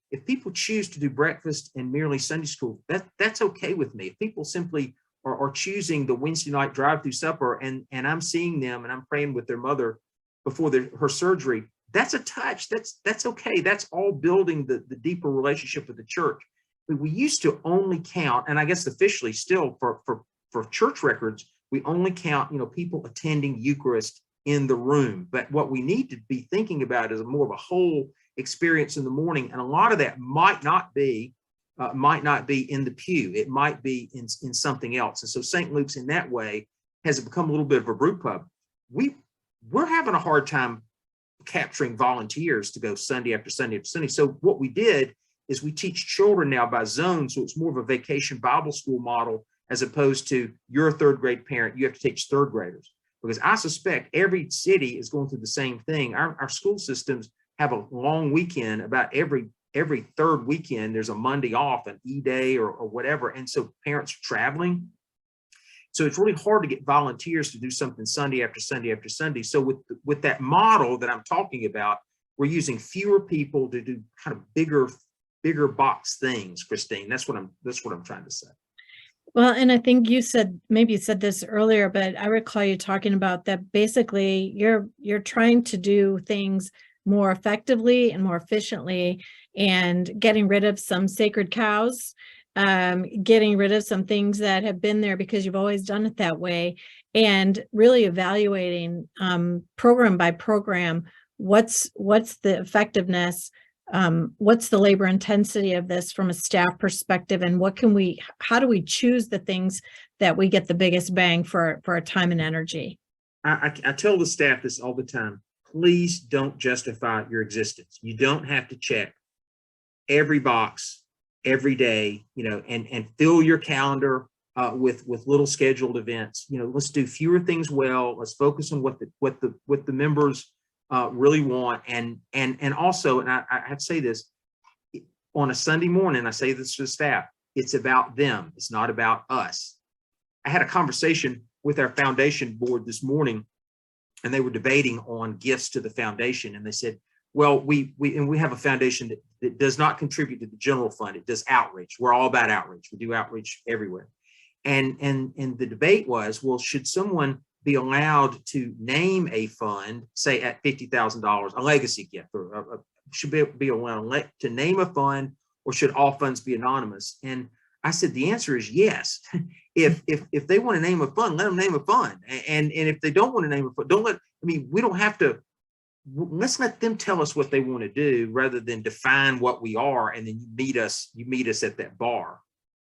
If people choose to do breakfast and merely Sunday school, that's okay with me. If people simply are choosing the Wednesday night drive-through supper and I'm seeing them and I'm praying with their mother before her surgery, that's a touch. That's okay. That's all building the deeper relationship with the church. But we used to only count, and I guess officially still for church records, we only count, people attending Eucharist in the room. But what we need to be thinking about is more of a whole experience in the morning. And a lot of that might not be in the pew. It might be in something else. And so St. Luke's in that way has become a little bit of a brew pub. We're having a hard time capturing volunteers to go Sunday after Sunday after Sunday. So what we did is we teach children now by zone. So it's more of a vacation Bible school model, as opposed to you're a third grade parent, you have to teach third graders. Because I suspect every city is going through the same thing. Our school systems have a long weekend. About every third weekend, there's a Monday off, an E-Day or whatever. And so parents are traveling. So it's really hard to get volunteers to do something Sunday after Sunday after Sunday. So with that model that I'm talking about, we're using fewer people to do kind of bigger box things, Christine. That's what I'm trying to say. Well, and I think you said this earlier, but I recall you talking about that basically you're trying to do things more effectively and more efficiently and getting rid of some sacred cows, getting rid of some things that have been there because you've always done it that way, and really evaluating program by program, what's the effectiveness, what's the labor intensity of this from a staff perspective, and how do we choose the things that we get the biggest bang for our time and energy? I tell the staff this all the time. Please don't justify your existence. You don't have to check every box every day, and fill your calendar with little scheduled events. Let's do fewer things well. Let's focus on what the members really want. And also, and I have to say this, on a Sunday morning, I say this to the staff, it's about them. It's not about us. I had a conversation with our foundation board this morning, and they were debating on gifts to the foundation. And they said, well, we have a foundation that does not contribute to the general fund. It does outreach. We're all about outreach. We do outreach everywhere. And the debate was, well, should someone be allowed to name a fund, say at $50,000, a legacy gift, or should be allowed to name a fund, or should all funds be anonymous? And I said, the answer is yes. If they want to name a fund, let them name a fund. And if they don't want to name a fund, we don't have to. Let's let them tell us what they want to do rather than define what we are. And then you meet us at that bar.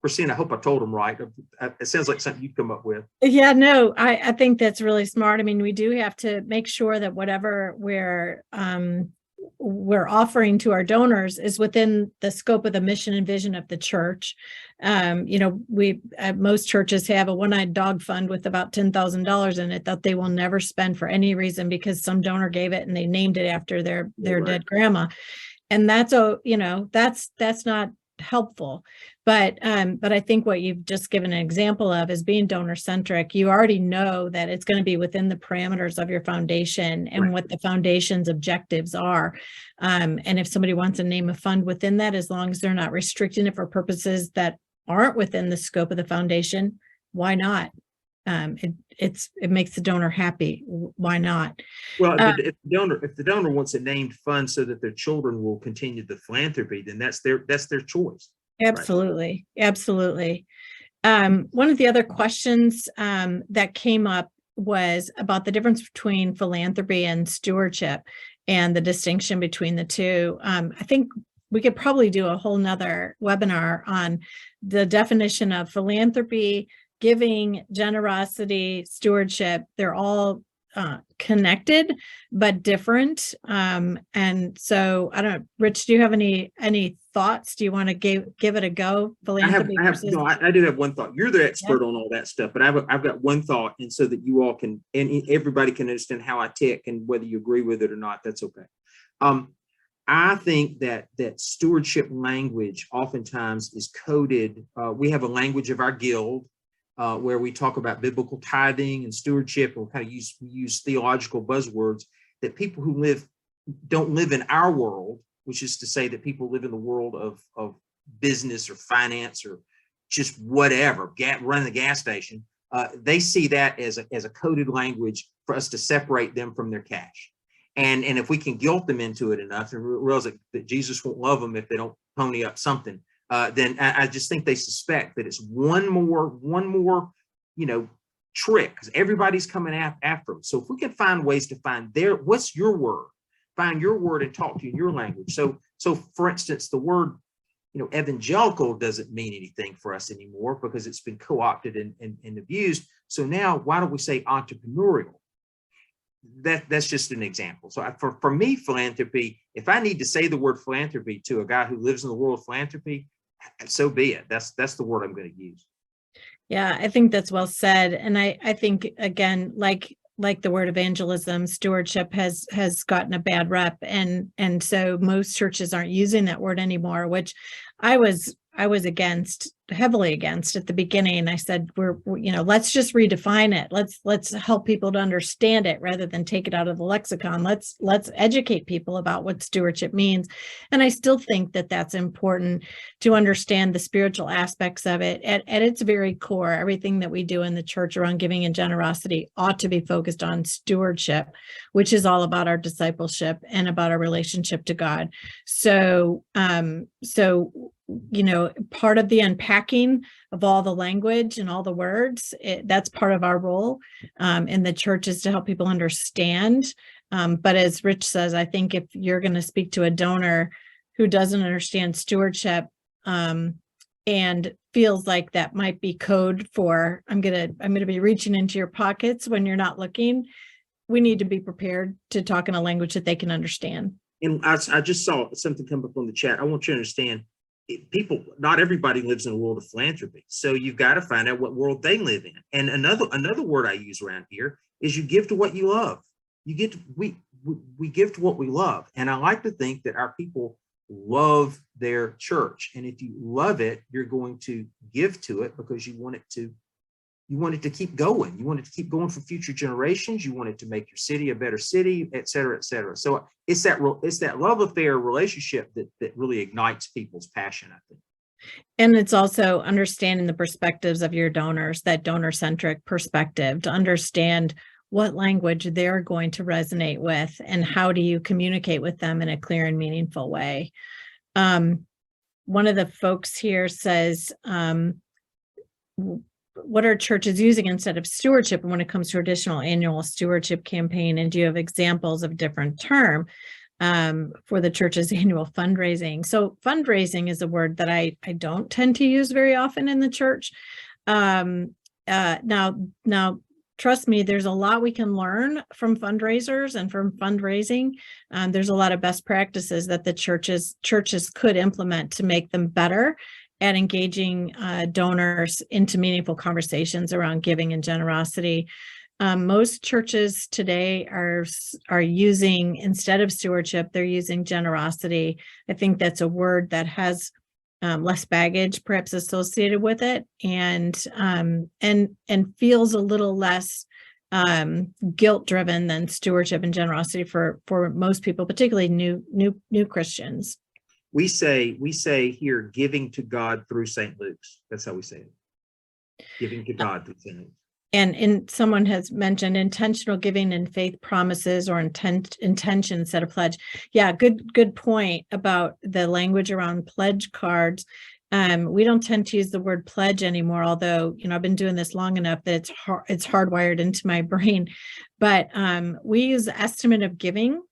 Christine, I hope I told them right. It sounds like something you've come up with. Yeah, no, I think that's really smart. I mean, we do have to make sure that whatever we're offering to our donors is within the scope of the mission and vision of the church. Most churches have a one-eyed dog fund with about $10,000 in it that they will never spend for any reason because some donor gave it and they named it after their Right. dead grandma. And that's not helpful. But I think what you've just given an example of is being donor centric. You already know that it's going to be within the parameters of your foundation and Right. what the foundation's objectives are. And if somebody wants to name a fund within that, as long as they're not restricting it for purposes that aren't within the scope of the foundation, why not? It makes the donor happy. Why not? Well, if the donor wants a named fund so that their children will continue the philanthropy, then that's their choice. Absolutely. Right? Absolutely. One of the other questions that came up was about the difference between philanthropy and stewardship and the distinction between the two. I think we could probably do a whole nother webinar on the definition of philanthropy, giving, generosity, stewardship. They're all connected, but different. And so I don't know, Rich, do you have any thoughts? Do you want to give it a go? Philanthropy versus- I do have one thought. You're the expert on all that stuff, but I've got one thought, and so that you all can, and everybody can understand how I tick, and whether you agree with it or not, that's okay. I think that stewardship language oftentimes is coded. We have a language of our guild where we talk about biblical tithing and stewardship, and we use theological buzzwords that people who don't live in our world, which is to say that people live in the world of business or finance or just whatever, running the gas station. They see that as a coded language for us to separate them from their cash. And if we can guilt them into it enough and realize that Jesus won't love them if they don't pony up something, then I just think they suspect that it's one more, trick, because everybody's coming after them. So if we can find ways to find what's your word, find your word and talk to you in your language. So for instance, the word, evangelical doesn't mean anything for us anymore because it's been co-opted and abused. So now why don't we say entrepreneurial? That's just an example. So for me, philanthropy, if I need to say the word philanthropy to a guy who lives in the world of philanthropy, so be it. That's the word I'm going to use. Yeah, I think that's well said. And I think, again, like the word evangelism, stewardship has gotten a bad rep. And so most churches aren't using that word anymore, which I was heavily against at the beginning. I said, let's just redefine it. Let's help people to understand it rather than take it out of the lexicon. Let's educate people about what stewardship means. And I still think that that's important to understand the spiritual aspects of it. At its very core, everything that we do in the church around giving and generosity ought to be focused on stewardship, which is all about our discipleship and about our relationship to God. So, part of the unpacking of all the language and all the words, that's part of our role in the church, is to help people understand. But as Rich says, I think if you're going to speak to a donor who doesn't understand stewardship and feels like that might be code for, I'm going to be reaching into your pockets when you're not looking, we need to be prepared to talk in a language that they can understand. And I just saw something come up on the chat. I want you to understand, not everybody lives in a world of philanthropy. So you've got to find out what world they live in. And another word I use around here is you give to what you love. We give to what we love. And I like to think that our people love their church. And if you love it, you're going to give to it because you want it to keep going. You want it to keep going for future generations. You want it to make your city a better city, et cetera, et cetera. So it's that love affair relationship that really ignites people's passion, I think. And it's also understanding the perspectives of your donors, that donor-centric perspective, to understand what language they're going to resonate with and how do you communicate with them in a clear and meaningful way. One of the folks here says, what are churches using instead of stewardship when it comes to traditional annual stewardship campaign? And do you have examples of different term for the church's annual fundraising? So fundraising is a word that I don't tend to use very often in the church. Now, trust me, there's a lot we can learn from fundraisers and from fundraising. There's a lot of best practices that the churches could implement to make them better at engaging donors into meaningful conversations around giving and generosity. Most churches today are using, instead of stewardship, they're using generosity. I think that's a word that has less baggage perhaps associated with it, and feels a little less guilt-driven than stewardship and generosity for most people, particularly new Christians. We say here, giving to God through St. Luke's. That's how we say it. Giving to God through St. Luke's. And someone has mentioned intentional giving and faith promises, or intention instead of pledge. Yeah, good point about the language around pledge cards. We don't tend to use the word pledge anymore, although, I've been doing this long enough that it's hardwired into my brain. But we use estimate of giving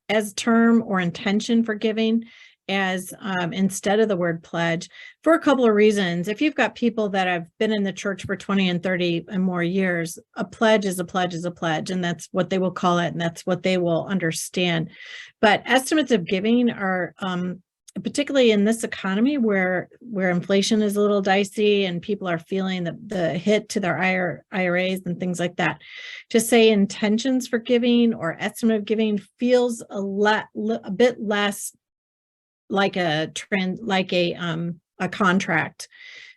as term, or intention for giving as instead of the word pledge, for a couple of reasons. If you've got people that have been in the church for 20 and 30 and more years, a pledge is a pledge is a pledge, and that's what they will call it, and that's what they will understand. But estimates of giving are particularly in this economy where inflation is a little dicey and people are feeling the hit to their IRAs and things like that, to say intentions for giving or estimate of giving feels a bit less like a contract.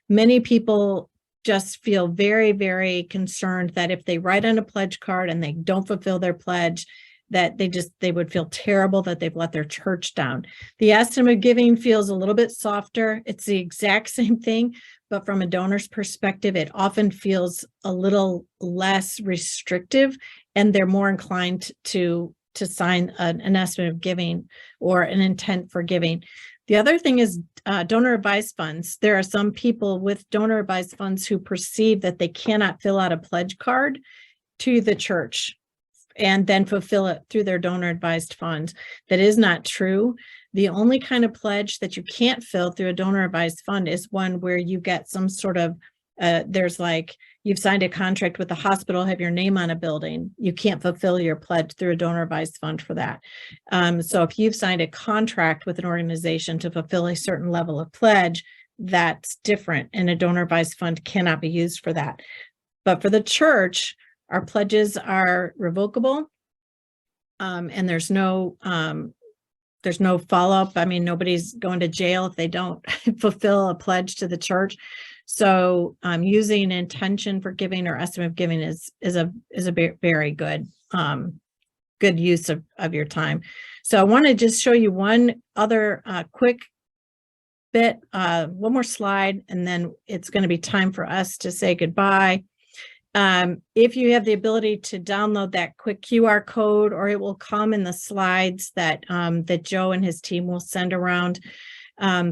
Many people just feel very, very concerned that if they write on a pledge card and they don't fulfill their pledge, that they would feel terrible that they've let their church down. The estimate of giving feels a little bit softer. It's the exact same thing, but from a donor's perspective, it often feels a little less restrictive, and they're more inclined to sign an estimate of giving or an intent for giving. The other thing is donor advised funds. There are some people with donor advised funds who perceive that they cannot fill out a pledge card to the church and then fulfill it through their donor advised fund. That is not true. The only kind of pledge that you can't fill through a donor advised fund is one where you get some sort of, there's like, you've signed a contract with the hospital, have your name on a building. You can't fulfill your pledge through a donor advised fund for that. So if you've signed a contract with an organization to fulfill a certain level of pledge, that's different, and a donor advised fund cannot be used for that. But for the church, our pledges are revocable, and there's no follow-up. I mean, nobody's going to jail if they don't fulfill a pledge to the church. So using intention for giving or estimate of giving is a very good use of your time. So I want to just show you one other quick bit, one more slide, and then it's going to be time for us to say goodbye. If you have the ability to download that quick QR code, or it will come in the slides that Joe and his team will send around,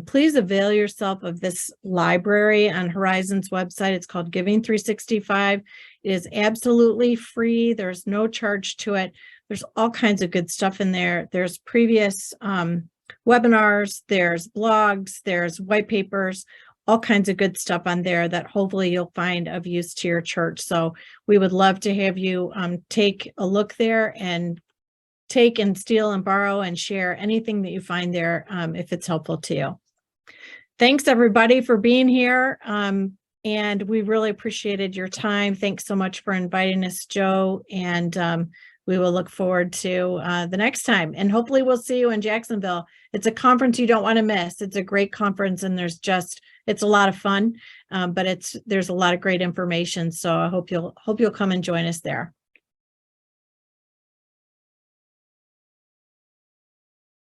please avail yourself of this library on Horizon's website. It's called Giving 365. It is absolutely free. There's no charge to it. There's all kinds of good stuff in there. There's previous webinars, there's blogs, there's white papers, all kinds of good stuff on there that hopefully you'll find of use to your church. So we would love to have you take a look there and take and steal and borrow and share anything that you find there if it's helpful to you. Thanks everybody for being here. And we really appreciated your time. Thanks so much for inviting us, Joe. And we will look forward to the next time. And hopefully we'll see you in Jacksonville. It's a conference you don't want to miss. It's a great conference, and it's a lot of fun, but there's a lot of great information. So I hope you'll come and join us there.